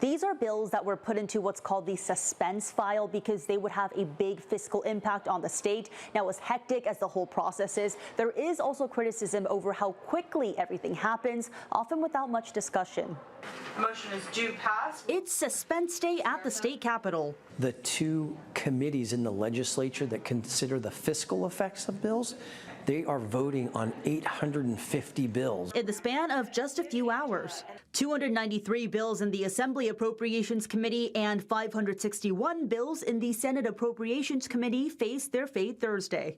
These are bills that were put into what's called the suspense file because they would have a big fiscal impact on the state. Now, as hectic as the whole process is, there is also criticism over how quickly everything happens, often without much discussion. The motion is due pass. It's suspense day at the state capitol. The two committees in the legislature that consider the fiscal effects of bills, they are voting on 850 bills. In the span of just a few hours, 293 bills in the Assembly Appropriations Committee and 561 bills in the Senate Appropriations Committee face their fate Thursday.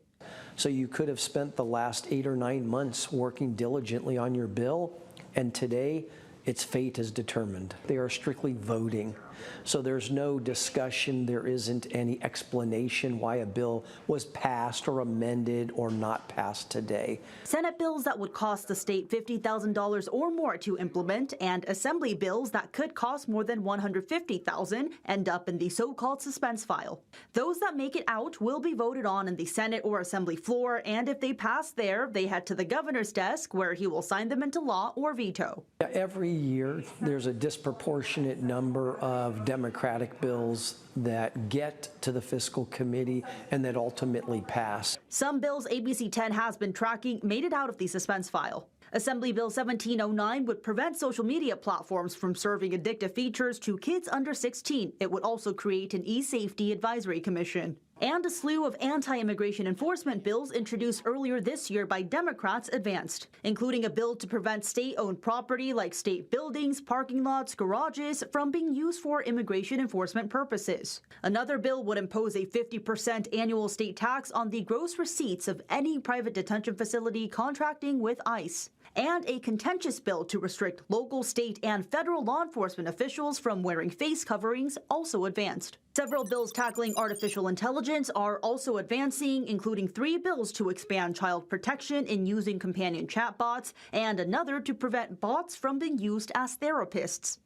So you could have spent the last 8 or 9 months working diligently on your bill, and today its fate is determined. They are strictly voting. So there's no discussion, there isn't any explanation why a bill was passed or amended or not passed today. Senate bills that would cost the state $50,000 or more to implement, and Assembly bills that could cost more than $150,000 end up in the so-called suspense file. Those that make it out will be voted on in the Senate or Assembly floor, and if they pass there, they head to the governor's desk where he will sign them into law or veto. Every year, there's a disproportionate number of Democratic bills that get to the fiscal committee and that ultimately pass. Some bills ABC 10 has been tracking made it out of the suspense file. Assembly Bill 1709 would prevent social media platforms from serving addictive features to kids under 16. It would also create an e-safety advisory commission. And a slew of anti-immigration enforcement bills introduced earlier this year by Democrats advanced, including a bill to prevent state-owned property like state buildings, parking lots, garages from being used for immigration enforcement purposes. Another bill would impose a 50% annual state tax on the gross receipts of any private detention facility contracting with ICE. And a contentious bill to restrict local, state, and federal law enforcement officials from wearing face coverings also advanced. Several bills tackling artificial intelligence are also advancing, including 3 bills to expand child protection in using companion chatbots, and another to prevent bots from being used as therapists.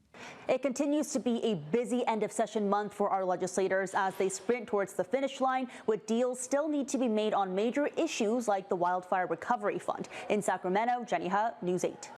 It continues to be a busy end-of-session month for our legislators as they sprint towards the finish line, with deals still need to be made on major issues like the Wildfire Recovery Fund. In Sacramento, Jenny Ha, News 8.